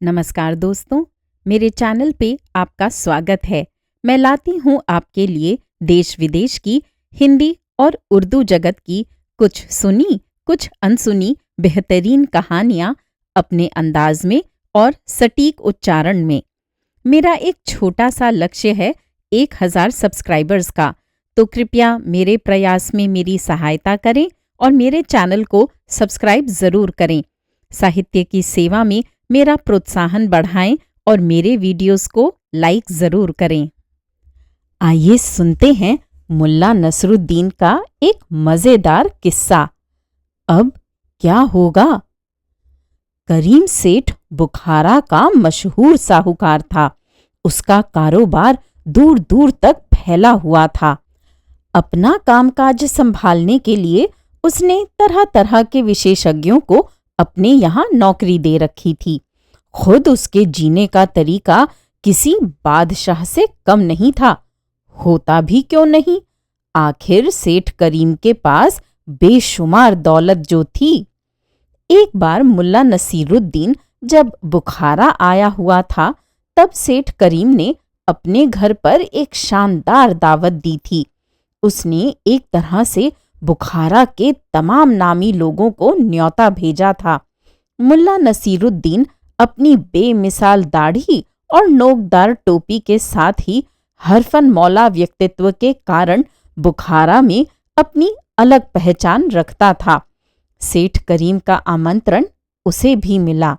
नमस्कार दोस्तों, मेरे चैनल पे आपका स्वागत है। मैं लाती हूँ आपके लिए देश विदेश की हिंदी और उर्दू जगत की कुछ सुनी कुछ अनसुनी बेहतरीन कहानियाँ अपने अंदाज में और सटीक उच्चारण में। मेरा एक छोटा सा लक्ष्य है 1000 सब्सक्राइबर्स का, तो कृपया मेरे प्रयास में मेरी सहायता करें और मेरे चैनल को सब्सक्राइब ज़रूर करें। साहित्य की सेवा में मेरा प्रोत्साहन बढ़ाएं और मेरे वीडियोस को लाइक ज़रूर करें। आइए सुनते हैं मुल्ला नसरुद्दीन का एक मज़ेदार किस्सा। अब क्या होगा? करीम सेठ बुखारा का मशहूर साहूकार था। उसका कारोबार दूर दूर तक फैला हुआ था। अपना कामकाज संभालने के लिए उसने तरह तरह के विशेषज्ञों को अपने यहाँ नौकरी दे रखी थी। खुद उसके जीने का तरीका किसी बादशाह से कम नहीं था। होता भी क्यों नहीं, आखिर सेठ करीम के पास बेशुमार दौलत जो थी। एक बार मुल्ला नसीरुद्दीन जब बुखारा आया हुआ था, तब सेठ करीम ने अपने घर पर एक शानदार दावत दी थी। उसने एक तरह से बुखारा के तमाम नामी लोगों को न्योता भेजा था। मुल्ला नसीरुद्दीन अपनी बेमिसाल दाढ़ी और नोकदार टोपी के साथ ही हरफन मौला व्यक्तित्व के कारण बुखारा में अपनी अलग पहचान रखता था। सेठ करीम का आमंत्रण उसे भी मिला।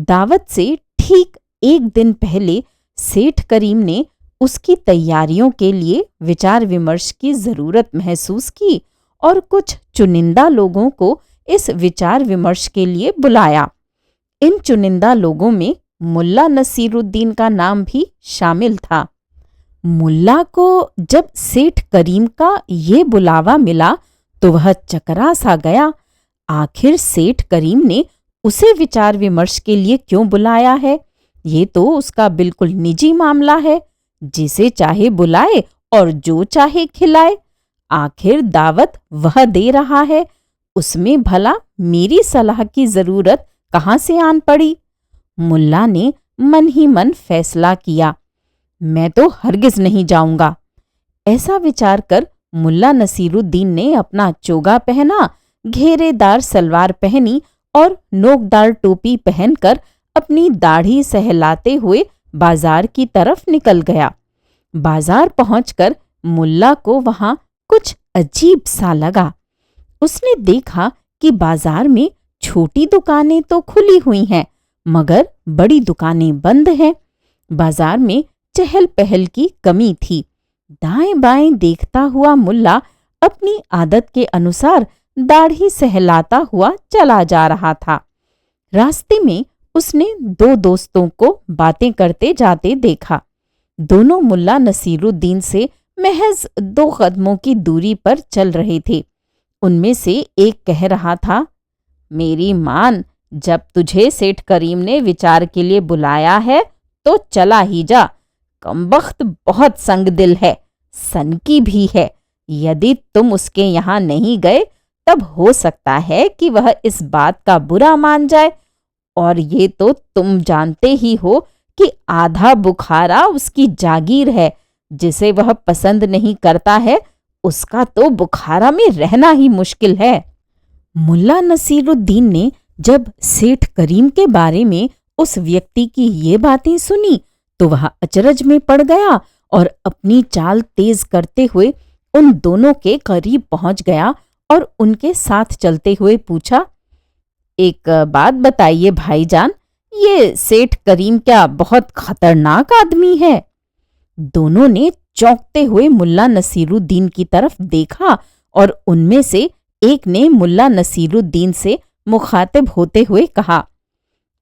दावत से ठीक एक दिन पहले सेठ करीम ने उसकी तैयारियों के लिए विचार विमर्श की जरूरत महसूस की और कुछ चुनिंदा लोगों को इस विचार विमर्श के लिए बुलाया। इन चुनिंदा लोगों में मुल्ला नसीरुद्दीन का नाम भी शामिल था। मुल्ला को जब सेठ करीम का ये बुलावा मिला तो वह चकरा सा गया। आखिर सेठ करीम ने उसे विचार विमर्श के लिए क्यों बुलाया है? ये तो उसका बिल्कुल निजी मामला है। जिसे चाहे बुलाए और जो चाहे खिलाए। आखिर दावत वह दे रहा है, उसमें भला मेरी सलाह की जरूरत कहाँ से आन पड़ी? मुल्ला ने मन ही मन फैसला किया, मैं तो हरगिज नहीं जाऊंगा। ऐसा विचार कर मुल्ला नसीरुद्दीन ने अपना चोगा पहना, घेरेदार सलवार पहनी और नोकदार टोपी पहनकर अपनी दाढ़ी सहलाते हुए बाजार की तरफ निकल गया। बाजार पहुंचकर मुल्ला को वहां कुछ अजीब सा लगा। उसने देखा कि बाजार में छोटी दुकानें तो खुली हुई हैं, मगर बड़ी दुकानें बंद हैं। बाजार में चहल पहल की कमी थी। दाएं बाएं देखता हुआ मुल्ला अपनी आदत के अनुसार दाढ़ी सहलाता हुआ चला जा रहा था। रास्ते में उसने दो दोस्तों को बातें करते जाते देखा। दोनों मुल्ला नसीरुद्दीन से महज 2 कदमों की दूरी पर चल रहे थे। उनमें से एक कह रहा था, मेरी मान, जब तुझे सेठ करीम ने विचार के लिए बुलाया है तो चला ही जा। कमबख्त बहुत संगदिल है, सनकी भी है। यदि तुम उसके यहाँ नहीं गए तब हो सकता है कि वह इस बात का बुरा मान जाए। और ये तो तुम जानते ही हो कि आधा बुखारा उसकी जागीर है। जिसे वह पसंद नहीं करता है, उसका तो बुखारा में रहना ही मुश्किल है। मुल्ला नसीरुद्दीन ने जब सेठ करीम के बारे में उस व्यक्ति की ये बातें सुनी तो वह अचरज में पड़ गया और अपनी चाल तेज करते हुए उन दोनों के करीब पहुंच गया और उनके साथ चलते हुए पूछा, एक बात बताइए भाईजान, ये सेठ करीम क्या बहुत खतरनाक आदमी है? दोनों ने चौंकते हुए मुल्ला नसीरुद्दीन की तरफ देखा और उनमें से एक ने मुल्ला नसीरुद्दीन से मुखातिब होते हुए कहा,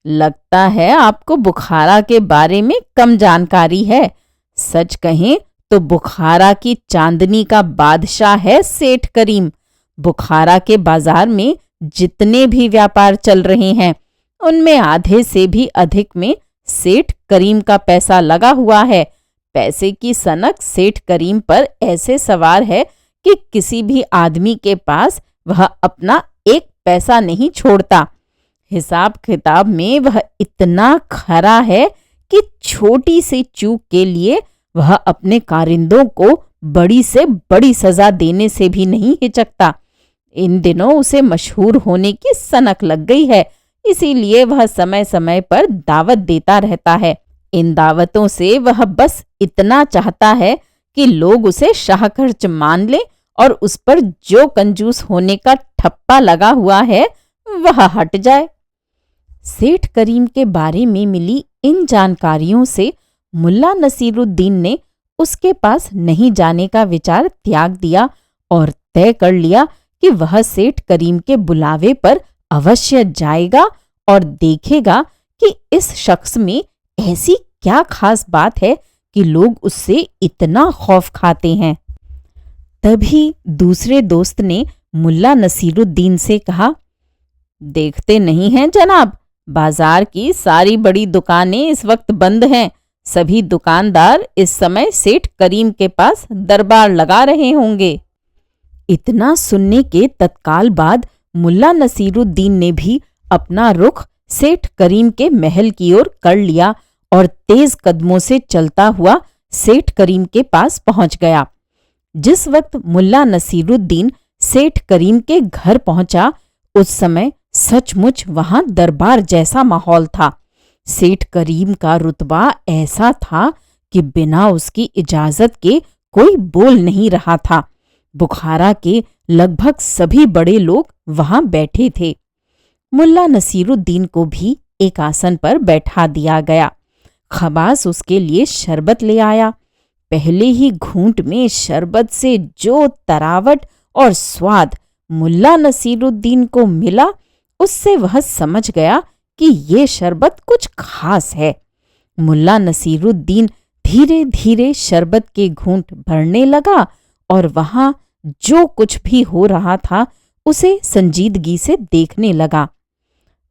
लगता है आपको बुखारा के बारे में कम जानकारी है। सच कहें तो बुखारा की चांदनी का बादशाह है सेठ करीम। बुखारा के बाजार में जितने भी व्यापार चल रहे हैं, उनमें आधे से भी अधिक में सेठ करीम का पैसा लगा हुआ है। पैसे की सनक सेठ करीम पर ऐसे सवार है कि किसी भी आदमी के पास वह अपना एक पैसा नहीं छोड़ता। हिसाब किताब में वह इतना खरा है कि छोटी सी चूक के लिए वह अपने कारिंदों को बड़ी से बड़ी सजा देने से भी नहीं हिचकता। इन दिनों उसे मशहूर होने की सनक लग गई है, इसीलिए वह समय समय पर दावत देता रहता है। इन दावतों से वह बस इतना चाहता है कि लोग उसे शाहखर्च मान लें और उस पर जो कंजूस होने का ठप्पा लगा हुआ है वह हट जाए। सेठ करीम के बारे में मिली इन जानकारियों से मुल्ला नसीरुद्दीन ने उसके पास नहीं जाने का विचार त्याग दिया और तय कर लिया कि वह सेठ करीम के बुलावे पर अवश्य जाएगा और देखेगा कि इस शख्स में ऐसी क्या खास बात है कि लोग उससे इतना खौफ खाते हैं। तभी दूसरे दोस्त ने मुल्ला नसीरुद्दीन से कहा, देखते नहीं हैं जनाब, बाजार की सारी बड़ी दुकानें इस वक्त बंद हैं। सभी दुकानदार इस समय सेठ करीम के पास दरबार लगा रहे होंगे। इतना सुनने के तत्काल बाद मुल्ला नसीरुद्दीन ने भी अपना रुख सेठ करीम के महल की ओर कर लिया और तेज कदमों से चलता हुआ सेठ करीम के पास पहुंच गया। जिस वक्त मुल्ला नसीरुद्दीन सेठ करीम के घर पहुंचा, उस समय सचमुच वहां दरबार जैसा माहौल था। सेठ करीम का रुतबा ऐसा था कि बिना उसकी इजाजत के कोई बोल नहीं रहा था। बुखारा के लगभग सभी बड़े लोग वहां बैठे थे। मुल्ला नसीरुद्दीन को भी एक आसन पर बैठा दिया गया। खबास उसके लिए शरबत ले आया। पहले ही घूंट में शरबत से जो तरावट और स्वाद मुल्ला नसीरुद्दीन को मिला, उससे वह समझ गया कि ये शरबत कुछ खास है। मुल्ला नसीरुद्दीन धीरे धीरे शरबत के घूंट भरने लगा और वहां जो कुछ भी हो रहा था उसे संजीदगी से देखने लगा।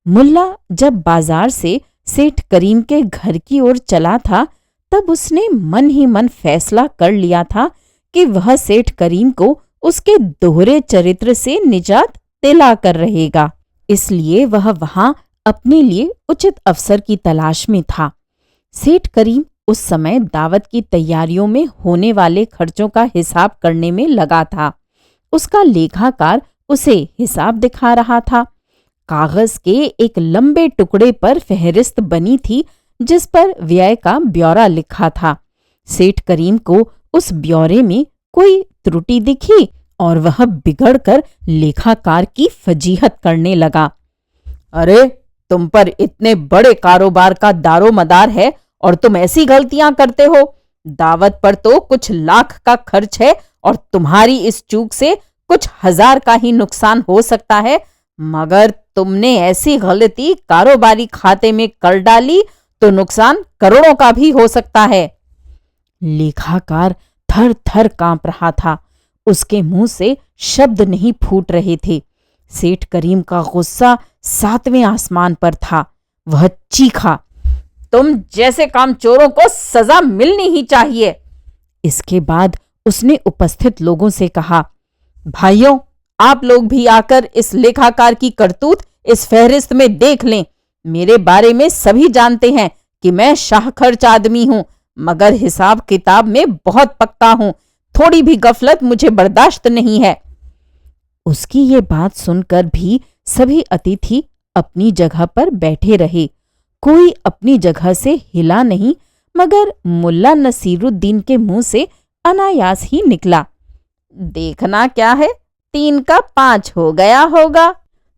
मुल्ला जब बाजार से सेठ करीम के घर की ओर चला था, तब उसने मन ही मन फैसला कर लिया था कि वह सेठ करीम को उसके दोहरे चरित्र से निजात दिला कर रहेगा। इसलिए वह वहां अपने लिए उचित अवसर की तलाश में था। सेठ करीम उस समय दावत की तैयारियों में होने वाले खर्चों का हिसाब करने में लगा था। उसका लेखाकार उसे हिसाब दिखा रहा था। कागज के एक लंबे टुकड़े पर फहरिस्त बनी थी, जिस पर व्यय का ब्यौरा लिखा था। सेठ करीम को उस ब्यौरे में कोई त्रुटि दिखी और वह बिगड़कर लेखाकार की फजीहत करने लगा। अरे, तुम पर इतने बड़े कारोबार का दारोमदार है और तुम ऐसी गलतियां करते हो। दावत पर तो कुछ लाख का खर्च है और तुम्हारी इस चूक से कुछ हजार का ही नुकसान हो सकता है, मगर तुमने ऐसी गलती कारोबारी खाते में कर डाली तो नुकसान करोड़ों का भी हो सकता है। लेखाकार थर थर कांप रहा था। उसके मुंह से शब्द नहीं फूट रहे थे। सेठ करीम का गुस्सा 7वें आसमान पर था। वह चीखा, तुम जैसे कामचोरों को सजा मिलनी ही चाहिए। इसके बाद उसने उपस्थित लोगों से कहा, भाइयों, आप लोग भी आकर इस लेखाकार की करतूत इस फहरिस्त में देख लें। मेरे बारे में सभी जानते हैं कि मैं शाहखर्च आदमी हूं, मगर हिसाब किताब में बहुत पक्का हूं। थोड़ी भी गफलत मुझे बर्दाश्त नहीं है। उसकी ये बात सुनकर भी सभी अतिथि अपनी जगह पर बैठे रहे। कोई अपनी जगह से हिला नहीं, मगर मुल्ला नसीरुद्दीन के मुंह से अनायास ही निकला, देखना क्या है, 3 का 5 हो गया होगा।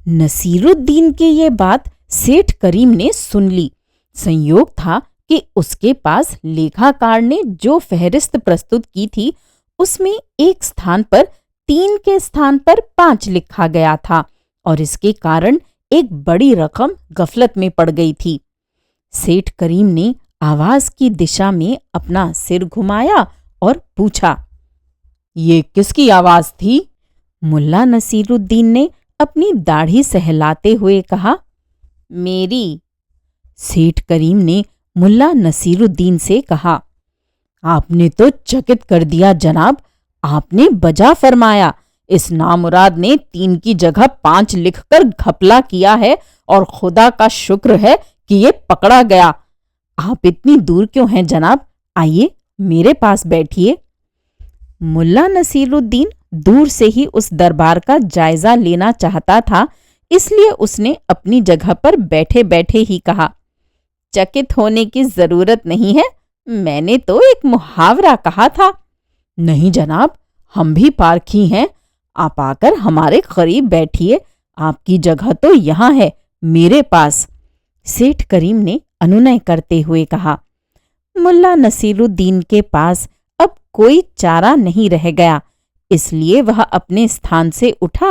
नसीरुद्दीन की ये बात सेठ करीम ने सुन ली। संयोग था कि उसके पास लेखाकार ने जो फहरिस्त प्रस्तुत की थी, उसमें एक स्थान पर 3 के स्थान पर 5 लिखा गया था और इसके कारण एक बड़ी रकम गफलत में पड़ गई थी। सेठ करीम ने आवाज की दिशा में अपना सिर घुमाया और पूछा, ये किसकी आवाज थी? मुल्ला नसीरुद्दीन ने अपनी दाढ़ी सहलाते हुए कहा, मेरी। सेठ करीम ने मुल्ला नसीरुद्दीन से कहा, आपने तो चकित कर दिया जनाब। आपने बजा फरमाया। इस नामुराद ने 3 की जगह 5 लिखकर घपला किया है और खुदा का शुक्र है कि ये पकड़ा गया। आप इतनी दूर क्यों हैं जनाब? आइए मेरे पास बैठिए। मुल्ला नसीरुद्दीन दूर से ही उस दरबार का जायजा लेना चाहता था, इसलिए उसने अपनी जगह पर बैठे बैठे ही कहा, चकित होने की जरूरत नहीं है, मैंने तो एक मुहावरा कहा था। नहीं जनाब, हम भी पारखी हैं, आप आकर हमारे करीब बैठिए, आपकी जगह तो यहाँ है, मेरे पास। सेठ करीम ने अनुनय करते हुए कहा। मुल्ला नसीरुद्दीन के पास अब कोई चारा नहीं रह गया, इसलिए वह अपने स्थान से उठा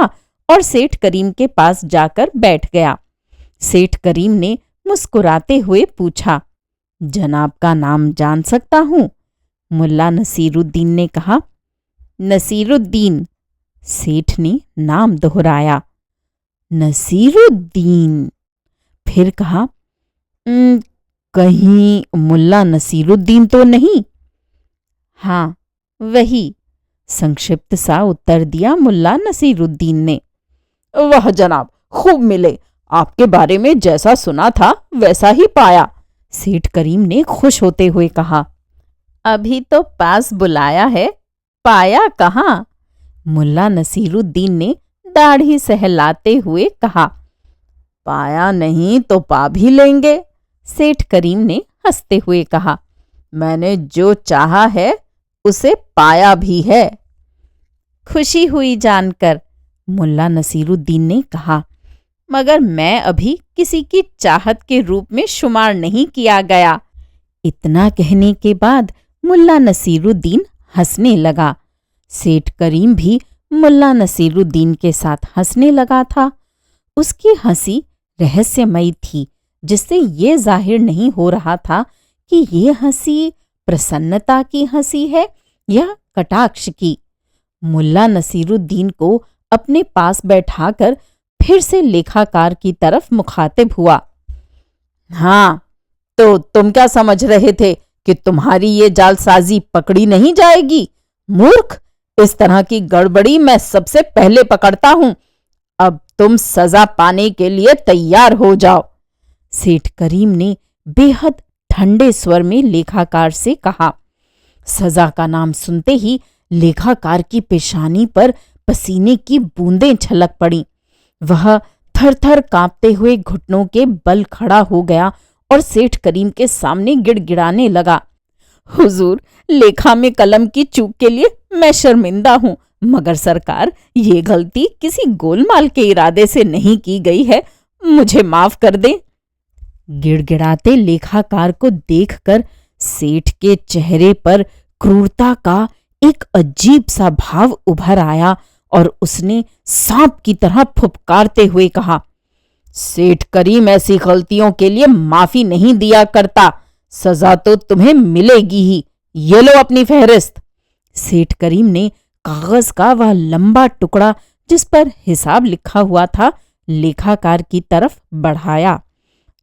और सेठ करीम के पास जाकर बैठ गया। सेठ करीम ने मुस्कुराते हुए पूछा, जनाब का नाम जान सकता हूं? मुल्ला नसीरुद्दीन ने कहा। नसीरुद्दीन। सेठ ने नाम दोहराया। नसीरुद्दीन। फिर कहा, कहीं मुल्ला नसीरुद्दीन तो नहीं? हाँ वही, संक्षिप्त सा उत्तर दिया मुल्ला नसीरुद्दीन ने। वह जनाब, खूब मिले, आपके बारे में जैसा सुना था वैसा ही पाया, सेठ करीम ने खुश होते हुए कहा। अभी तो पास बुलाया है, पाया कहाँ? मुल्ला नसीरुद्दीन ने दाढ़ी सहलाते हुए कहा। पाया नहीं तो पा भी लेंगे, सेठ करीम ने हंसते हुए कहा। मैंने जो चाहा है उसे पाया भी है। खुशी हुई जानकर, मुल्ला नसीरुद्दीन ने कहा, मगर मैं अभी किसी की चाहत के रूप में शुमार नहीं किया गया। इतना कहने के बाद मुल्ला नसीरुद्दीन हंसने लगा। सेठ करीम भी मुल्ला नसीरुद्दीन के साथ हंसने लगा था। उसकी हंसी रहस्यमयी थी, जिससे ये जाहिर नहीं हो रहा था कि ये हंसी प्रसन्नता की हंसी है या कटाक्ष की। मुल्ला नसीरुद्दीन को अपने पास बैठाकर फिर से लेखाकार की तरफ मुखातिब हुआ। हाँ, तो तुम क्या समझ रहे थे कि तुम्हारी ये जालसाजी पकड़ी नहीं जाएगी? मूर्ख, इस तरह की गड़बड़ी मैं सबसे पहले पकड़ता हूं। अब तुम सजा पाने के लिए तैयार हो जाओ, सेठ करीम ने बेहद ठंडे स्वर में लेखाकार से कहा। सजा का नाम सुनते ही लेखाकार की पेशानी पर पसीने की बूंदें छलक पड़ी। वह थर-थर कांपते हुए घुटनों के बल खड़ा हो गया और सेठ करीम के सामने गिड़गिड़ाने लगा। हुजूर, लेखा में कलम की चूक के लिए मैं शर्मिंदा हूँ, मगर सरकार, ये गलती किसी गोलमाल के इरादे से नहीं की गई है, मुझे माफ कर दें। गिड़गिड़ाते लेखाकार को देखकर सेठ के चेहरे पर क्रूरता का एक अजीब सा भाव उभर आया और उसने सांप की तरह फुफकारते हुए कहा, सेठ करीम ऐसी गलतियों के लिए माफी नहीं दिया करता, सजा तो तुम्हें मिलेगी ही। ये लो अपनी फहरिस्त। सेठ करीम ने कागज का वह लंबा टुकड़ा जिस पर हिसाब लिखा हुआ था लेखाकार की तरफ बढ़ाया।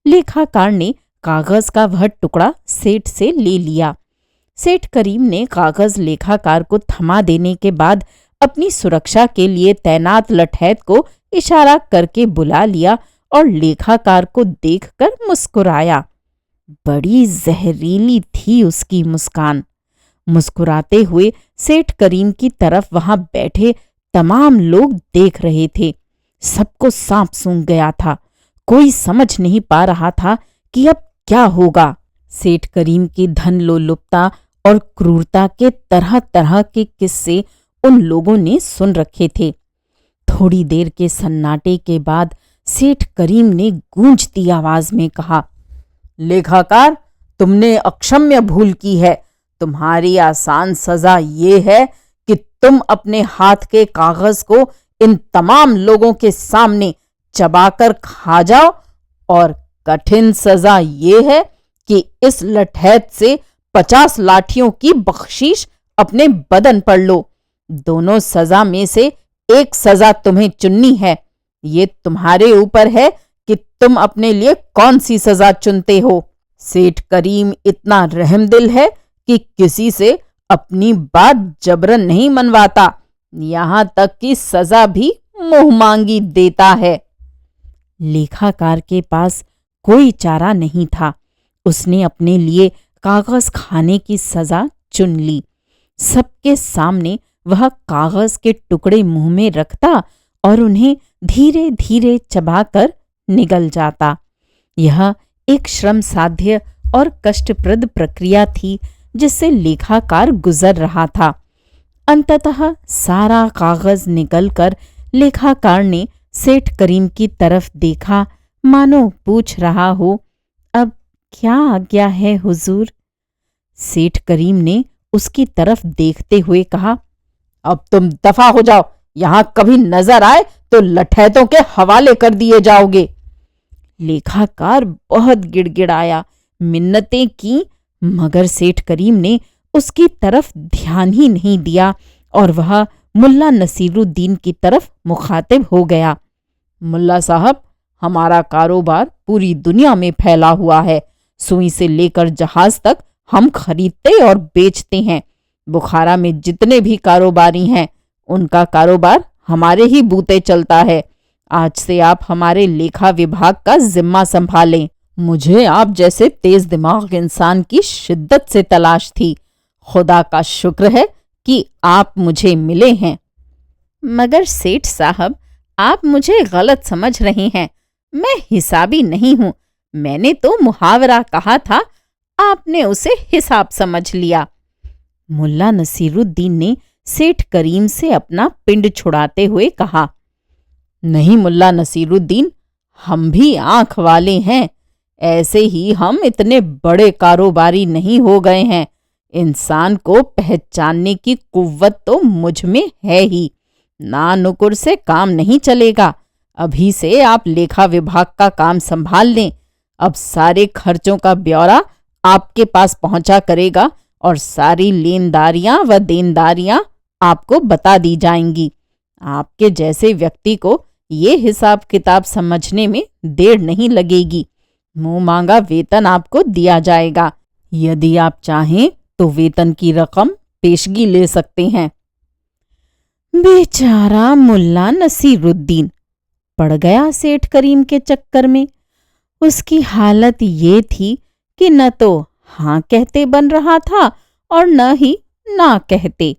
लेखाकार ने कागज का वह टुकड़ा सेठ से ले लिया। सेठ करीम ने कागज लेखाकार को थमा देने के बाद अपनी सुरक्षा के लिए तैनात लठैत को इशारा करके बुला लिया और लेखाकार को देखकर मुस्कुराया। बड़ी जहरीली थी उसकी मुस्कान। मुस्कुराते हुए सेठ करीम की तरफ वहां बैठे तमाम लोग देख रहे थे। सबको सांप सूंघ गया था। कोई समझ नहीं पा रहा था कि अब क्या होगा। सेठ करीम की धन लोलुपता और क्रूरता के तरह तरह के किस्से उन लोगों ने सुन रखे थे। थोड़ी देर के सन्नाटे के बाद सेठ करीम ने गूंजती आवाज में कहा, लेखाकार, तुमने अक्षम्य भूल की है। तुम्हारी आसान सजा ये है कि तुम अपने हाथ के कागज को इन तमाम लोगों के सामने चबाकर खा जाओ, और कठिन सजा ये है कि इस लठैत से 50 लाठियों की बख्शीश अपने बदन पर लो। दोनों सजा में से एक सजा तुम्हें चुननी है। ये तुम्हारे ऊपर है कि तुम अपने लिए कौन सी सजा चुनते हो। सेठ करीम इतना रहमदिल है कि किसी से अपनी बात जबरन नहीं मनवाता। यहाँ तक कि सजा भी मुंह मांगी देता है। लेखाकार के पास कोई चारा नहीं था। उसने अपने लिए कागज खाने की सजा चुन ली। सबके सामने वह कागज के टुकड़े मुंह में रखता और उन्हें धीरे धीरे चबाकर निगल जाता। यह एक श्रम साध्य और कष्टप्रद प्रक्रिया थी जिससे लेखाकार गुजर रहा था। अंततः सारा कागज निकलकर लेखाकार ने सेठ करीम की तरफ देखा, मानो पूछ रहा हो, अब क्या आज्ञा है हुजूर? सेठ करीम ने उसकी तरफ देखते हुए कहा, अब तुम दफा हो जाओ, यहां कभी नजर आए तो लठैतों के हवाले कर दिए जाओगे। लेखाकार बहुत गिड़गिड़ाया, मिन्नतें की, मगर सेठ करीम ने उसकी तरफ ध्यान ही नहीं दिया और वह मुल्ला नसीरुद्दीन की तरफ मुखातिब हो गया। मुल्ला साहब, हमारा कारोबार पूरी दुनिया में फैला हुआ है। सुई से लेकर जहाज तक हम खरीदते और बेचते हैं। बुखारा में जितने भी कारोबारी हैं, उनका कारोबार हमारे ही बूते चलता है। आज से आप हमारे लेखा विभाग का जिम्मा संभालें। मुझे आप जैसे तेज दिमाग इंसान की शिद्दत से तलाश थी। खुदा का शुक्र है कि आप मुझे मिले हैं। मगर सेठ साहब, आप मुझे गलत समझ रहे हैं। मैं हिसाबी नहीं हूं। मैंने तो मुहावरा कहा था, आपने उसे हिसाब समझ लिया। मुल्ला नसीरुद्दीन ने सेठ करीम से अपना पिंड छुड़ाते हुए कहा, नहीं मुल्ला नसीरुद्दीन, हम भी आंख वाले हैं। ऐसे ही हम इतने बड़े कारोबारी नहीं हो गए हैं। इंसान को पहचानने की कुव्वत तो मुझ में है ही। ना नुकुर से काम नहीं चलेगा। अभी से आप लेखा विभाग का काम संभाल लें। अब सारे खर्चों का ब्यौरा आपके पास पहुंचा करेगा और सारी लेनदारियां व देनदारियां आपको बता दी जाएंगी। आपके जैसे व्यक्ति को ये हिसाब किताब समझने में देर नहीं लगेगी। मुंह मांगा वेतन आपको दिया जाएगा। यदि आप चाहें तो वेतन की रकम पेशगी ले सकते हैं। बेचारा मुल्ला नसीरुद्दीन पड़ गया सेठ करीम के चक्कर में। उसकी हालत ये थी कि न तो हाँ कहते बन रहा था और न ही ना कहते।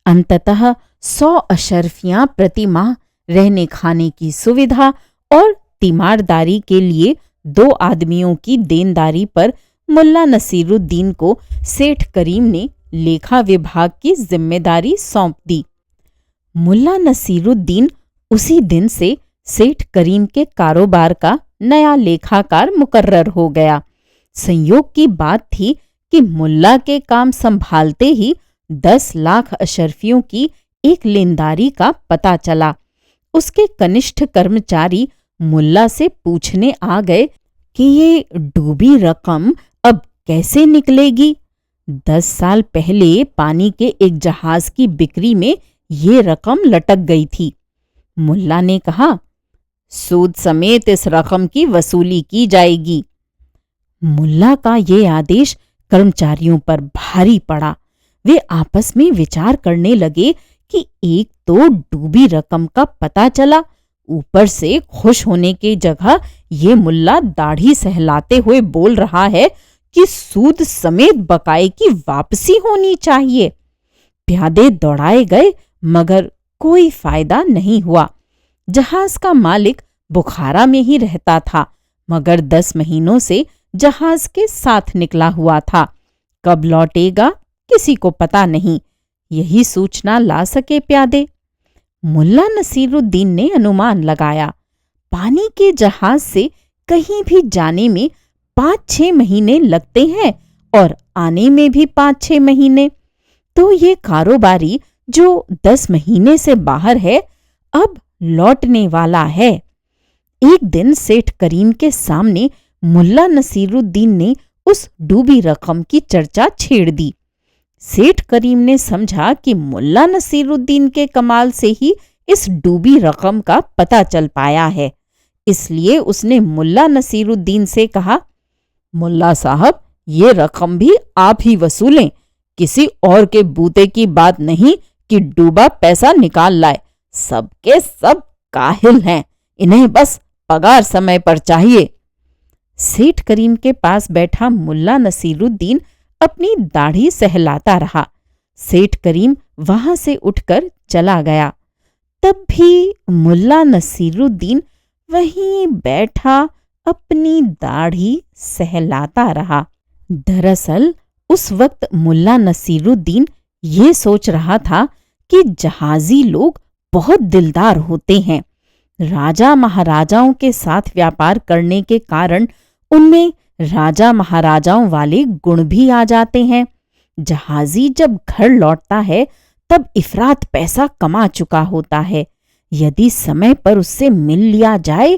अंततः 100 अशर्फियां प्रति माह रहने खाने की सुविधा और तीमारदारी के लिए 2 आदमियों की देनदारी पर मुल्ला नसीरुद्दीन को सेठ करीम ने लेखा विभाग की जिम्मेदारी सौंप दी। मुल्ला नसीरुद्दीन उसी दिन से सेठ करीम के कारोबार का नया लेखाकार मुकर्रर हो गया। संयोग की बात थी कि मुल्ला के काम संभालते ही 10 लाख अशर्फियों की एक लेनदारी का पता चला। उसके कनिष्ठ कर्मचारी मुल्ला से पूछने आ गए कि ये डूबी रकम अब कैसे निकलेगी। 10 साल पहले पानी के एक जहाज की बिक्री में ये रकम लटक गई थी। मुल्ला ने कहा, सूद समेत इस रकम की वसूली की जाएगी। मुल्ला का ये आदेश कर्मचारियों पर भारी पड़ा। वे आपस में विचार करने लगे कि एक तो डूबी रकम का पता चला, ऊपर से खुश होने की जगह ये मुल्ला दाढ़ी सहलाते हुए बोल रहा है कि सूद समेत बकाये की वापसी होनी चाहिए। प्यादे दौड़ाए गए मगर कोई फायदा नहीं हुआ। जहाज का मालिक बुखारा में ही रहता था, मगर 10 महीनों से जहाज के साथ निकला हुआ था। कब लौटेगा किसी को पता नहीं। यही सूचना ला सके प्यादे। मुल्ला नसीरुद्दीन ने अनुमान लगाया, पानी के जहाज से कहीं भी जाने में 5-6 महीने लगते हैं और आने में भी 5-6 महीने। तो ये कारोबारी जो 10 महीने से बाहर है, अब लौटने वाला है। एक दिन सेठ करीम के सामने मुल्ला नसीरुद्दीन ने उस डूबी रकम की चर्चा छेड़ दी। सेठ करीम ने समझा कि मुल्ला नसीरुद्दीन के कमाल से ही इस डूबी रकम का पता चल पाया है। इसलिए उसने मुल्ला नसीरुद्दीन से कहा, मुल्ला साहब, ये रकम भी आप ही वसूलें। किसी और के बूते की बात नहीं कि डूबा पैसा निकाल लाए। सबके सब काहिल हैं, इन्हें बस पगार समय पर चाहिए। सेठ करीम के पास बैठा मुल्ला नसीरुद्दीन अपनी दाढ़ी सहलाता रहा। सेठ करीम वहां से उठकर चला गया। तब भी मुल्ला नसीरुद्दीन वहीं बैठा अपनी दाढ़ी सहलाता रहा। दरअसल उस वक्त मुल्ला नसीरुद्दीन ये सोच रहा था कि जहाजी लोग बहुत दिलदार होते हैं। राजा महाराजाओं के साथ व्यापार करने के कारण उनमें राजा महाराजाओं वाले गुण भी आ जाते हैं। जहाजी जब घर लौटता है तब इफरात पैसा कमा चुका होता है। यदि समय पर उससे मिल लिया जाए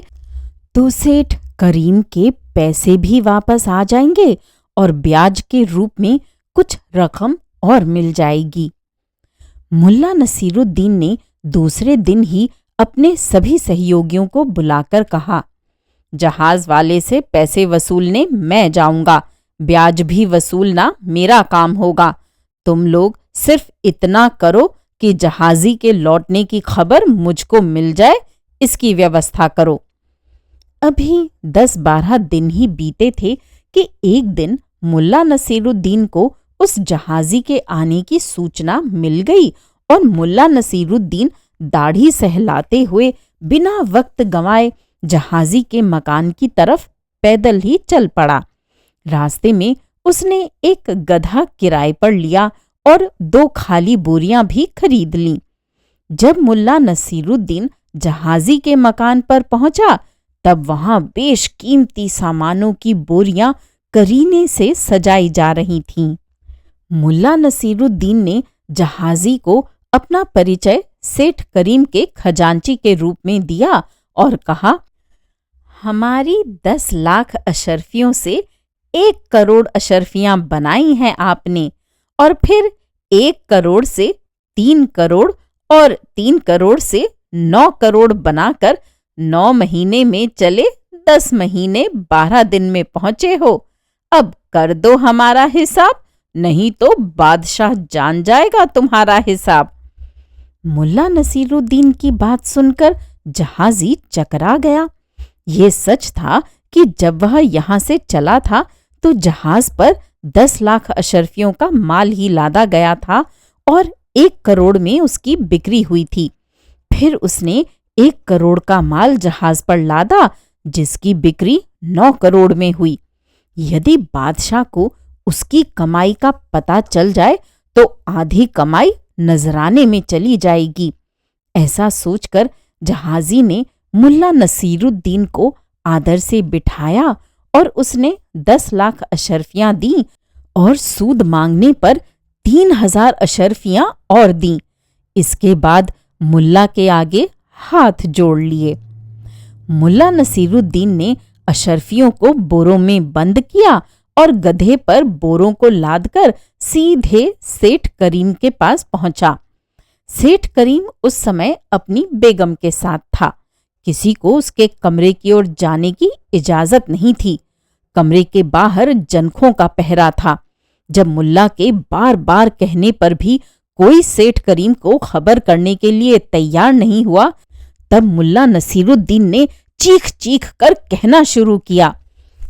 तो सेठ करीम के पैसे भी वापस आ जाएंगे और ब्याज के रूप में कुछ रकम और मिल जाएगी। मुल्ला नसीरुद्दीन ने दूसरे दिन ही अपने सभी सहयोगियों को बुलाकर कहा, जहाज वाले से पैसे वसूलने मैं जाऊंगा, ब्याज भी वसूलना मेरा काम होगा। तुम लोग सिर्फ इतना करो कि जहाजी के लौटने की खबर मुझको मिल जाए, इसकी व्यवस्था करो। अभी 10-12 दिन ही बीते थे कि एक दिन मुल्ला नसीरुद्दीन को उस जहाजी के आने की सूचना मिल गई और मुल्ला नसीरुद्दीन दाढ़ी सहलाते हुए बिना वक्त गंवाए जहाजी के मकान की तरफ पैदल ही चल पड़ा। रास्ते में उसने एक गधा किराए पर लिया और 2 खाली बोरियां भी खरीद लीं। जब मुल्ला नसीरुद्दीन जहाजी के मकान पर पहुंचा तब वहां बेशकीमती सामानों की बोरियां करीने से सजाई जा रही थीं। मुल्ला नसीरुद्दीन ने जहाजी को अपना परिचय सेठ करीम के खजांची के रूप में दिया और कहा, हमारी 10 लाख अशर्फियों से 1 करोड़ अशर्फियां बनाई हैं आपने, और फिर 1 करोड़ से 3 करोड़ और 3 करोड़ से 9 करोड़ बनाकर 9 महीने में चले 10 महीने 12 दिन में पहुंचे हो। अब कर दो हमारा हिसाब, नहीं तो बादशाह जान जाएगा तुम्हारा हिसाब। मुल्ला नसीरुद्दीन की बात सुनकर जहाजी चकरा गया। ये सच था कि जब वह यहां से चला था तो जहाज पर 10 लाख अशर्फियों का माल ही लादा गया था और 1 करोड़ में उसकी बिक्री हुई थी। फिर उसने 1 करोड़ का माल जहाज पर लादा जिसकी बिक्री 9 करोड़ में हुई। यदि बादशाह को उसकी कमाई का पता चल जाए तो आधी कमाई नजराने में चली जाएगी। ऐसा सोचकर जहाजी ने मुल्ला नसीरुद्दीन को आदर से बिठाया और उसने 10 लाख अशर्फियां दी और सूद मांगने पर 3000 अशर्फियां और दी। इसके बाद मुल्ला के आगे हाथ जोड़ लिए। मुल्ला नसीरुद्दीन ने अशर्फियों को बोरों में बंद किया और गधे पर बोरों को लादकर सीधे सेठ करीम के पास पहुंचा। सेठ करीम उस समय अपनी बेगम के साथ था। किसी को उसके कमरे की ओर जाने की इजाजत नहीं थी। कमरे के बाहर जनखों का पहरा था। जब मुल्ला के बार बार कहने पर भी कोई सेठ करीम को खबर करने के लिए तैयार नहीं हुआ, तब मुल्ला नसीरुद्दीन ने चीख चीख कर कहना शुरू किया,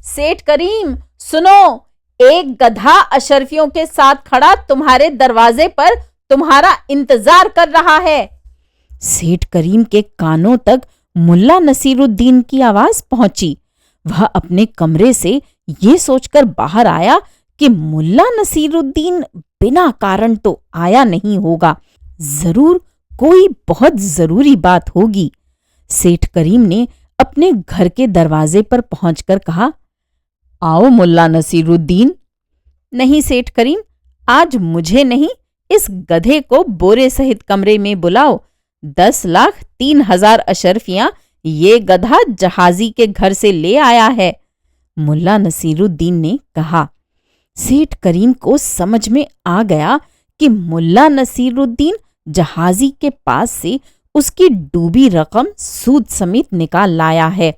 सेठ करीम सुनो, एक गधा अशर्फियों के साथ खड़ा तुम्हारे दरवाजे पर तुम्हारा इंतजार कर रहा है। सेठ करीम के कानों तक मुल्ला नसीरुद्दीन की आवाज पहुंची। वह अपने कमरे से ये सोचकर बाहर आया कि मुल्ला नसीरुद्दीन बिना कारण तो आया नहीं होगा, जरूर कोई बहुत जरूरी बात होगी। सेठ करीम ने अपने घर के दरवाजे पर पहुंचकर कहा, आओ मुल्ला नसीरुद्दीन। नहीं सेठ करीम, आज मुझे नहीं, इस गधे को बोरे सहित कमरे में बुलाओ। 10,03,000 अशर्फियां ये गधा जहाजी के घर से ले आया है, मुल्ला नसीरुद्दीन ने कहा। सेठ करीम को समझ में आ गया कि मुल्ला नसीरुद्दीन जहाजी के पास से उसकी डूबी रकम सूद समेत निकाल लाया है।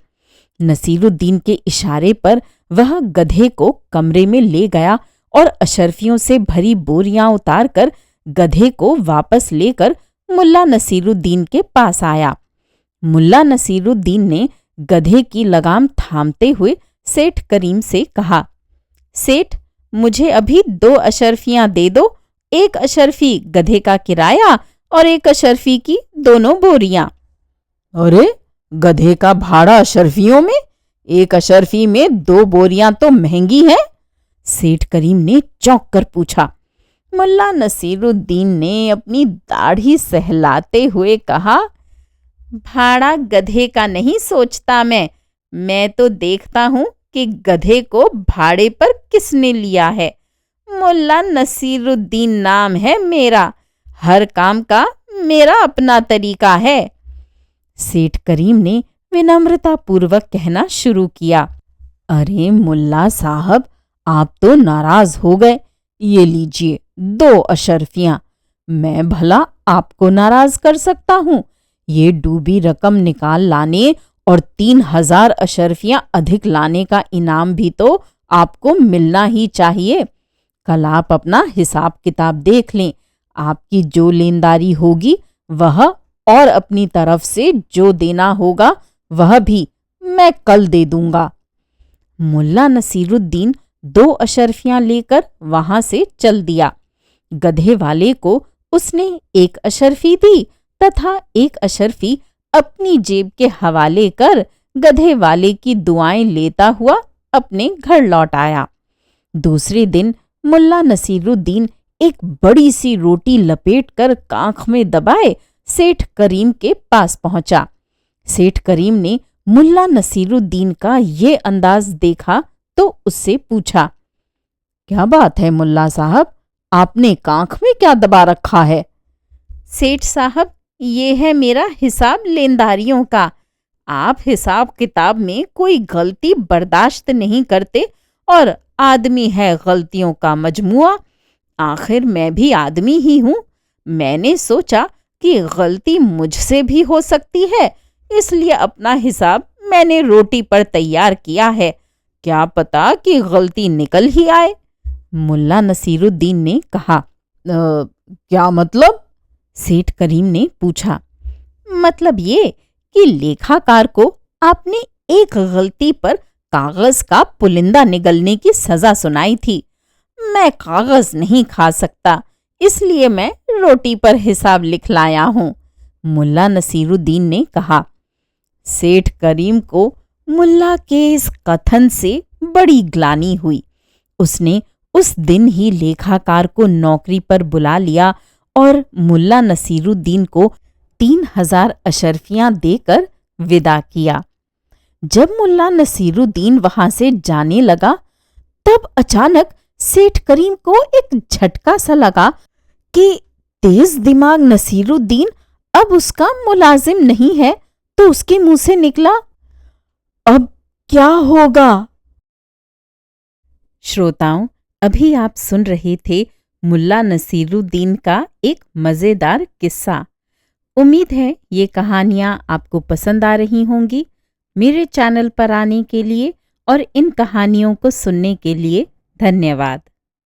नसीरुद्दीन के इशारे पर वह गधे को कमरे में ले गया और अशर्फियों से भरी बोरियां उतारकर गधे को वापस लेकर मुल्ला नसीरुद्दीन के पास आया। मुल्ला नसीरुद्दीन ने गधे की लगाम थामते हुए सेठ करीम से कहा, सेठ, मुझे अभी 2 अशर्फियां दे दो, 1 अशर्फी गधे का किराया और 1 अशर्फी की दोनों बोरियां। अरे, गधे का भाड़ा अशर्फियों में? 1 अशर्फी में 2 बोरियां तो महंगी हैं। सेठ करीम ने चौंक कर पूछा। मुल्ला नसीरुद्दीन ने अपनी दाढ़ी सहलाते हुए कहा, भाड़ा गधे का नहीं सोचता मैं तो देखता हूं कि गधे को भाड़े पर किसने लिया है। मुल्ला नसीरुद्दीन नाम है मेरा, हर काम का मेरा अपना तरीका है। सेठ करीम ने विनम्रतापूर्वक कहना शुरू किया, अरे मुल्ला साहब, आप तो नाराज हो गए। ये लीजिए 2 अशर्फियां। मैं भला आपको नाराज कर सकता हूं? ये डूबी रकम निकाल लाने और 3000 अशर्फियां अधिक लाने का इनाम भी तो आपको मिलना ही चाहिए। कल आप अपना हिसाब किताब देख लें। आपकी जो लेनदारी होगी वह, और अपनी तरफ से जो देना होगा वह भी मैं कल दे दूंगा। मुल्ला नसीरुद्दीन 2 अशर्फियां लेकर वहां से चल दिया। गधे वाले को उसने 1 अशर्फी दी तथा 1 अशर्फी अपनी जेब के हवाले कर गधे वाले की दुआएं लेता हुआ अपने घर लौट आया। दूसरे दिन मुल्ला नसीरुद्दीन एक बड़ी सी रोटी लपेटकर कांख में दबाए सेठ करीम के पास पहुंचा। सेठ करीम ने मुल्ला नसीरुद्दीन का ये अंदाज देखा तो उससे पूछा, क्या बात है मुल्ला साहब, आपने कांख में क्या दबा रखा है? सेठ साहब, ये है मेरा हिसाब लेनदारियों का। आप हिसाब किताब में कोई गलती बर्दाश्त नहीं करते और आदमी है गलतियों का मजमुआ। आखिर मैं भी आदमी ही हूं। मैंने सोचा कि गलती मुझसे भी हो सकती है, इसलिए अपना हिसाब मैंने रोटी पर तैयार किया है। क्या पता कि गलती निकल ही आए। मुल्ला नसीरुद्दीन ने कहा। क्या मतलब? सेठ करीम ने पूछा। मतलब ये कि लेखाकार को आपने एक गलती पर कागज का पुलिंदा निगलने की सजा सुनाई थी। मैं कागज नहीं खा सकता, इसलिए मैं रोटी पर हिसाब लिख लाया हूं, मुल्ला नसीरुद्दीन ने कहा। सेठ करीम को मुल्ला के इस कथन से बड़ी ग्लानि हुई। उसने उस दिन ही लेखाकार को नौकरी पर बुला लिया और मुल्ला नसीरुद्दीन को 3000 अशर्फियां देकर विदा किया। जब मुल्ला नसीरुद्दीन वहां से जाने लगा, तब अचानक सेठ करीम को एक झटका सा लगा कि तेज दिमाग नसीरुद्दीन अब उसका मुलाजिम नहीं है। तो उसके मुंह से निकला, अब क्या होगा? श्रोताओं, अभी आप सुन रहे थे मुल्ला नसीरुद्दीन का एक मजेदार किस्सा। उम्मीद है ये कहानियां आपको पसंद आ रही होंगी। मेरे चैनल पर आने के लिए और इन कहानियों को सुनने के लिए धन्यवाद।